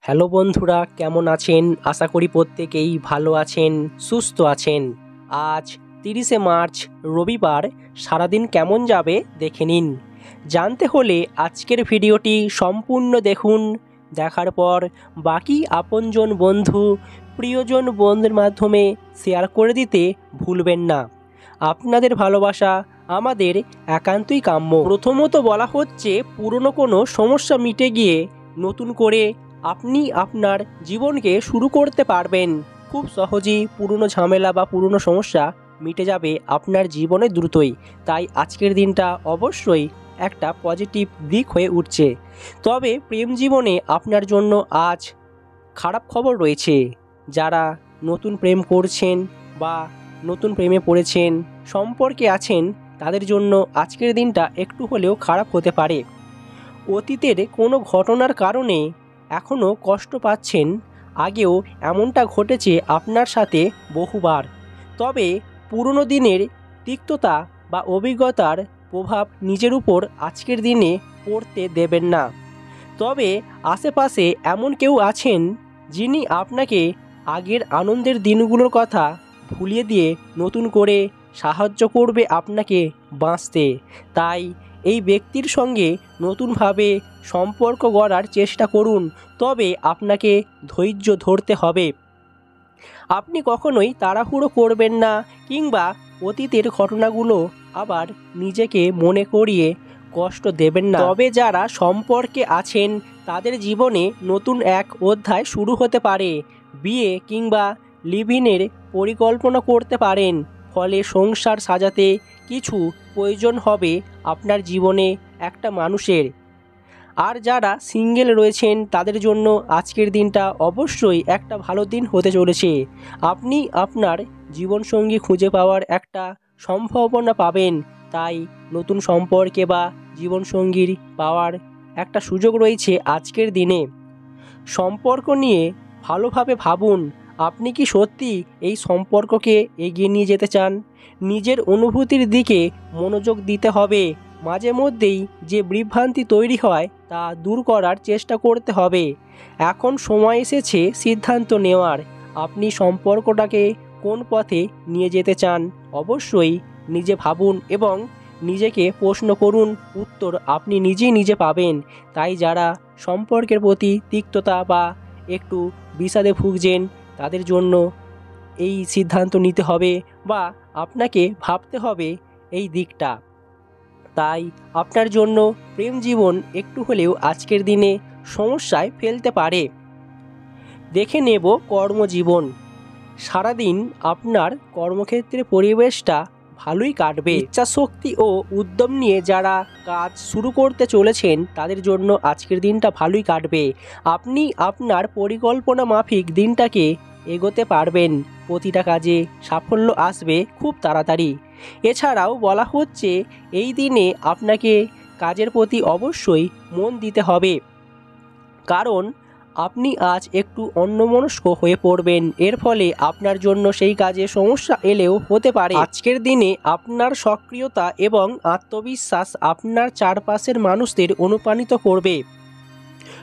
Hello বন্ধুরা, কেমন আছেন? আশা করি প্রত্যেকেই ভালো আছেন, সুস্থ আছেন। আজ 30শে মার্চ রবিবার। সারাদিন কেমন যাবে দেখে নিন। জানতে হলে আজকের ভিডিওটি সম্পূর্ণ দেখুন। দেখার পর বাকি আপনজন বন্ধু, প্রিয়জন বন্ধুর মাধ্যমে শেয়ার করে দিতে ভুলবেন না। আপনাদের ভালোবাসা আমাদের একান্তই কাম্য। প্রথমত বলা হচ্ছে, পুরনো কোনো সমস্যা মিটে গিয়ে নতুন করে আপনি আপনার জীবনকে শুরু করতে পারবেন। খুব সহজেই পুরনো ঝামেলা বা পুরনো সমস্যা মিটে যাবে আপনার জীবনে দ্রুতই। তাই আজকের দিনটা অবশ্যই একটা পজিটিভ দিক হয়ে উঠছে। তবে প্রেম জীবনে আপনার জন্য আজ খারাপ খবর রয়েছে। যারা নতুন প্রেম করছেন বা নতুন প্রেমে পড়েছেন, সম্পর্কে আছেন, তাদের জন্য আজকের দিনটা একটু হলেও খারাপ হতে পারে। অতীতের কোনো ঘটনার কারণে এখনও কষ্ট পাচ্ছেন। আগেও এমনটা ঘটেছে আপনার সাথে বহুবার। তবে পুরনো দিনের তিক্ততা বা অভিজ্ঞতার প্রভাব নিজের উপর আজকের দিনে পড়তে দেবেন না। তবে আশেপাশে এমন কেউ আছেন যিনি আপনাকে আগের আনন্দের দিনগুলোর কথা ভুলিয়ে দিয়ে নতুন করে সাহায্য করবে আপনাকে বাঁচতে। তাই এই ব্যক্তির সঙ্গে নতুনভাবে সম্পর্ক গড়ার চেষ্টা করুন। তবে আপনাকে ধৈর্য ধরতে হবে। আপনি কখনোই তাড়াহুড়ো করবেন না, কিংবা অতীতের ঘটনাগুলো আবার নিজেকে মনে করিয়ে কষ্ট দেবেন না। তবে যারা সম্পর্কে আছেন, তাদের জীবনে নতুন এক অধ্যায় শুরু হতে পারে। বিয়ে কিংবা লিভ-ইনের পরিকল্পনা করতে পারেন। ফলে সংসার সাজাতে কিছু প্রয়োজন হবে আপনার জীবনে একটা মানুষের। আর যারা সিঙ্গেল রয়েছেন, তাদের জন্য আজকের দিনটা অবশ্যই একটা ভালো দিন হতে চলেছে। আপনি আপনার জীবনসঙ্গী খুঁজে পাওয়ার একটা সম্ভাবনা পাবেন। তাই নতুন সম্পর্কে বা জীবনসঙ্গীর পাওয়ার একটা সুযোগ রয়েছে আজকের দিনে। সম্পর্ক নিয়ে ভালোভাবে ভাবুন। আপনি কি সত্যি এই সম্পর্ককে এগিয়ে নিয়ে যেতে চান? নিজের অনুভূতির দিকে মনোযোগ দিতে হবে। মাঝে মধ্যেই যে বিভ্রান্তি তৈরি হয় তা দূর করার চেষ্টা করতে হবে। এখন সময় এসেছে সিদ্ধান্ত নেওয়ার। আপনি সম্পর্কটাকে কোন পথে নিয়ে যেতে চান অবশ্যই নিজে ভাবুন এবং নিজেকে প্রশ্ন করুন। উত্তর আপনি নিজে পাবেন। তাই যারা সম্পর্কের প্রতি তিক্ততা বা একটু বিষাদে ভুগছেন, তাদের জন্য এই সিদ্ধান্ত নিতে হবে বা আপনাকে ভাবতে হবে এই দিকটা। তাই আপনার জন্য প্রেম জীবন একটু হলেও আজকের দিনে সমস্যায় ফেলতে পারে। দেখে নেব কর্মজীবন। সারাদিন আপনার কর্মক্ষেত্রে পরিবেশটা ভালোই কাটবে। ইচ্ছাশক্তি ও উদ্যম নিয়ে যারা কাজ শুরু করতে চলেছেন, তাদের জন্য আজকের দিনটা ভালোই কাটবে। আপনি আপনার পরিকল্পনা মাফিক দিনটাকে এগোতে পারবেন। প্রতিটা কাজে সাফল্য আসবে খুব তাড়াতাড়ি। এছাড়াও বলা হচ্ছে, এই দিনে আপনাকে কাজের প্রতি অবশ্যই মন দিতে হবে, কারণ আপনি আজ একটু অন্যমনস্ক হয়ে পড়বেন। এর ফলে আপনার জন্য সেই কাজে সমস্যা এলেও হতে পারে। আজকের দিনে আপনার সক্রিয়তা এবং আত্মবিশ্বাস আপনার চারপাশের মানুষদের অনুপ্রাণিত করবে।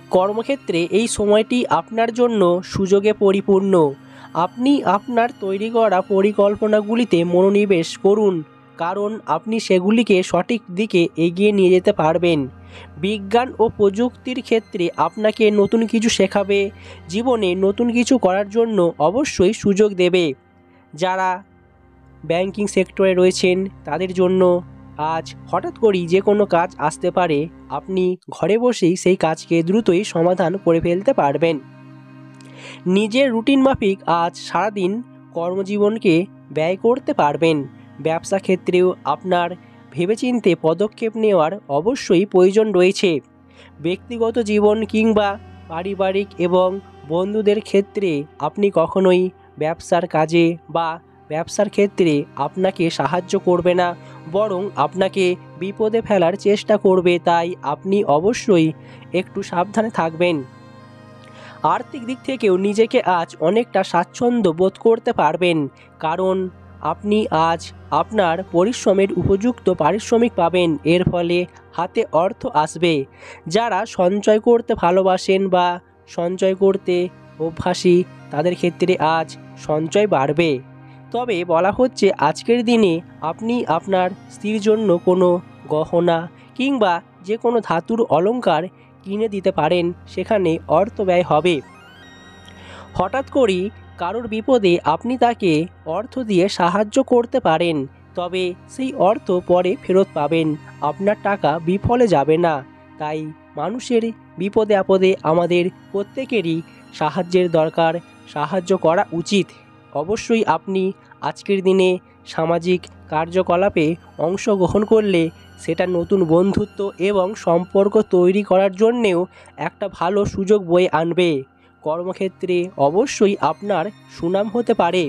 কর্মক্ষেত্রে এই সময়টি আপনার জন্য সুযোগে পরিপূর্ণ। আপনি আপনার তৈরি করা পরিকল্পনাগুলিতে মনোনিবেশ করুন, কারণ আপনি সেগুলিকে সঠিক দিকে এগিয়ে নিয়ে যেতে পারবেন। বিজ্ঞান ও প্রযুক্তির ক্ষেত্রে আপনাকে নতুন কিছু শেখাবে। জীবনে নতুন কিছু করার জন্য অবশ্যই সুযোগ দেবে। যারা ব্যাংকিং সেক্টরে রয়েছেন, তাদের জন্য আজ হঠাৎ করেই যে কোনো কাজ আসতে পারে। আপনি ঘরে বসেই সেই কাজকে দ্রুতই সমাধান করে ফেলতে পারবেন। নিজের রুটিন মাফিক আজ সারাদিন কর্মজীবনকে ব্যয় করতে পারবেন। ব্যবসা ক্ষেত্রেও আপনার ভেবেচিন্তে পদক্ষেপ নেওয়ার অবশ্যই প্রয়োজন রয়েছে। ব্যক্তিগত জীবন কিংবা পারিবারিক এবং বন্ধুদের ক্ষেত্রে আপনি কখনোই ব্যবসার কাজে বা ব্যবসার ক্ষেত্রে আপনাকে সাহায্য করবে না, বরং আপনাকে বিপদে ফেলার চেষ্টা করবে। তাই আপনি অবশ্যই একটু সাবধানে থাকবেন। আর্থিক দিক থেকেও নিজেকে আজ অনেকটা স্বাচ্ছন্দ্য বোধ করতে পারবেন, কারণ আপনি আজ আপনার পরিশ্রমের উপযুক্ত পারিশ্রমিক পাবেন। এর ফলে হাতে অর্থ আসবে। যারা সঞ্চয় করতে ভালোবাসেন বা সঞ্চয় করতে অভ্যাসী তাদের ক্ষেত্রে আজ সঞ্চয় বাড়বে। তবে বলা হচ্ছে আজকের দিনে আপনি আপনার স্ত্রীর জন্য কোনো গহনা কিংবা যে কোনো ধাতুর অলংকার কিনে দিতে পারেন, সেখানে অর্থ ব্যয় হবে। হঠাৎ করেই কারোর বিপদে আপনি তাকে অর্থ দিয়ে সাহায্য করতে পারেন, তবে সেই অর্থ পরে ফেরত পাবেন, আপনার টাকা বিফলে যাবে না। তাই মানুষের বিপদে আপদে আমাদের প্রত্যেকেরই সাহায্যের দরকার, সাহায্য করা উচিত। অবশ্যই আপনি আজকের দিনে সামাজিক কার্যকলাপে অংশগ্রহণ করলে সেটা নতুন বন্ধুত্ব এবং সম্পর্ক তৈরি করার জন্যেও একটা ভালো সুযোগ বয়ে আনবে। কর্মক্ষেত্রে অবশ্যই আপনার সুনাম হতে পারে।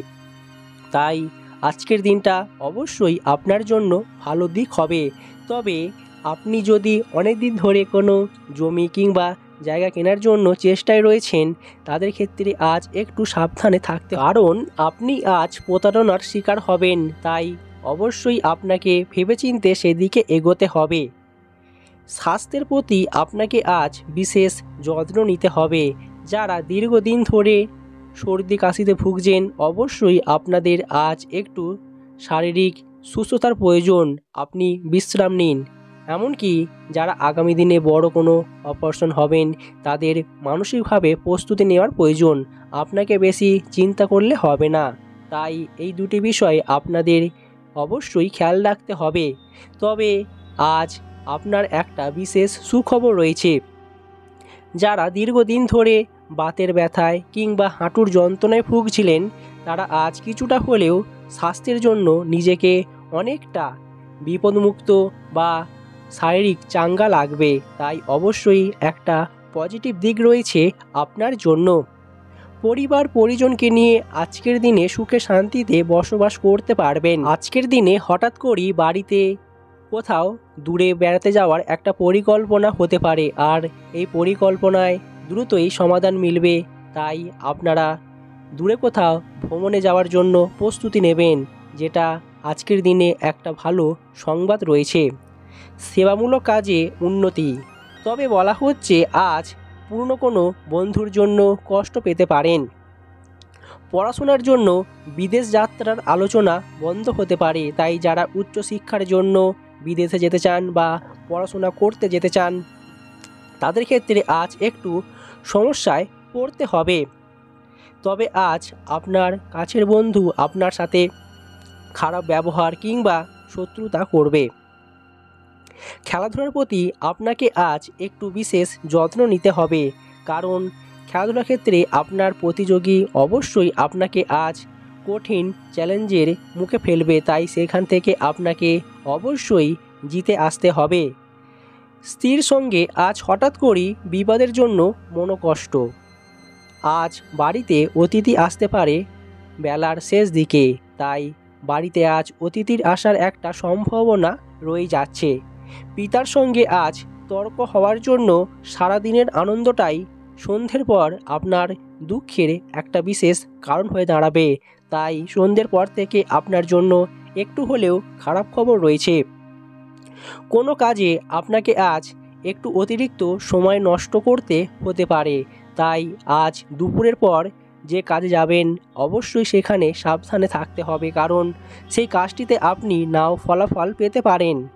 তাই আজকের দিনটা অবশ্যই আপনার জন্য ভালো দিক হবে। তবে আপনি যদি অনেক দিন ধরে কোনো জমি কিংবা জায়গা কেনার জন্য চেষ্টায় রয়েছেন, তাদের ক্ষেত্রে আজ একটু সাবধানে থাকতে, কারণ আপনি আজ প্রতারণার শিকার হবেন। তাই অবশ্যই আপনাকে ভেবেচিন্তে সেদিকে এগোতে হবে। স্বাস্থ্যের প্রতি আপনাকে আজ বিশেষ যত্ন নিতে হবে। যারা দীর্ঘদিন ধরে সর্দি কাশিতে ভুগছেন, অবশ্যই আপনাদের আজ একটু শারীরিক সুস্থতার প্রয়োজন, আপনি বিশ্রাম নিন। এমনকি যারা আগামী দিনে বড় কোনো অপারেশন হবেন, তাদের মানসিকভাবে প্রস্তুতি নেওয়ার প্রয়োজন, আপনাকে বেশি চিন্তা করলে হবে না। তাই এই দুটি বিষয় আপনাদের অবশ্যই খেয়াল রাখতে হবে। তবে আজ আপনার একটা বিশেষ সুখবর রয়েছে। যারা দীর্ঘদিন ধরে বাতের ব্যথায় কিংবা হাঁটুর যন্ত্রণায় ভুগছিলেন, তারা আজ কিছুটা হলেও স্বাস্থ্যের জন্য নিজেকে অনেকটা বিপদমুক্ত বা শারীরিক চাঙ্গা লাগবে। তাই অবশ্যই একটা পজিটিভ দিক রয়েছে আপনার জন্য। পরিবার পরিজনকে নিয়ে আজকের দিনে সুখে শান্তিতে বসবাস করতে পারবেন। আজকের দিনে হঠাৎ করেই বাড়িতে কোথাও দূরে বেড়াতে যাওয়ার একটা পরিকল্পনা হতে পারে, আর এই পরিকল্পনায় দ্রুতই সমাধান মিলবে। তাই আপনারা দূরে কোথাও ভ্রমণে যাওয়ার জন্য প্রস্তুতি নেবেন, যেটা আজকের দিনে একটা ভালো সংবাদ রয়েছে। সেবামূলক কাজে উন্নতি। তবে বলা হচ্ছে আজ পুরনো কোনো বন্ধুর জন্য কষ্ট পেতে পারেন। পড়াশোনার জন্য বিদেশ যাত্রার আলোচনা বন্ধ হতে পারে। তাই যারা উচ্চশিক্ষার জন্য বিদেশে যেতে চান বা পড়াশোনা করতে যেতে চান, তাদের ক্ষেত্রে আজ একটু সমস্যায় পড়তে হবে। তবে আজ আপনার কাছের বন্ধু আপনার সাথে খারাপ ব্যবহার কিংবা শত্রুতা করবে। খেলাধুলার প্রতি আপনাকে আজ একটু বিশেষ যত্ন নিতে হবে, কারণ খেলাধুলার ক্ষেত্রে আপনার প্রতিযোগী অবশ্যই আপনাকে আজ কঠিন চ্যালেঞ্জের মুখে ফেলবে। তাই সেখান থেকে আপনাকে অবশ্যই জিতে আসতে হবে। স্ত্রীর সঙ্গে আজ হঠাৎ করেই বিবাদের জন্য মনোকষ্ট। আজ বাড়িতে অতিথি আসতে পারে বেলার শেষ দিকে, তাই বাড়িতে আজ অতিথির আসার একটা সম্ভাবনা রয়ে যাচ্ছে। পিতার সঙ্গে আজ তর্ক হওয়ার জন্য সারাদিনের আনন্দটাই সন্ধ্যের পর আপনার দুঃখের একটা বিশেষ কারণ হয়ে দাঁড়াবে। তাই সন্ধ্যের পর থেকে আপনার জন্য একটু হলেও খারাপ খবর রয়েছে। কোনো কাজে আপনাকে আজ একটু অতিরিক্ত সময় নষ্ট করতে হতে পারে। তাই আজ দুপুরের পর যে কাজে যাবেন, অবশ্যই সেখানে সাবধানে থাকতে হবে, কারণ সেই কাজটিতে আপনি নাও ফলাফল পেতে পারেন।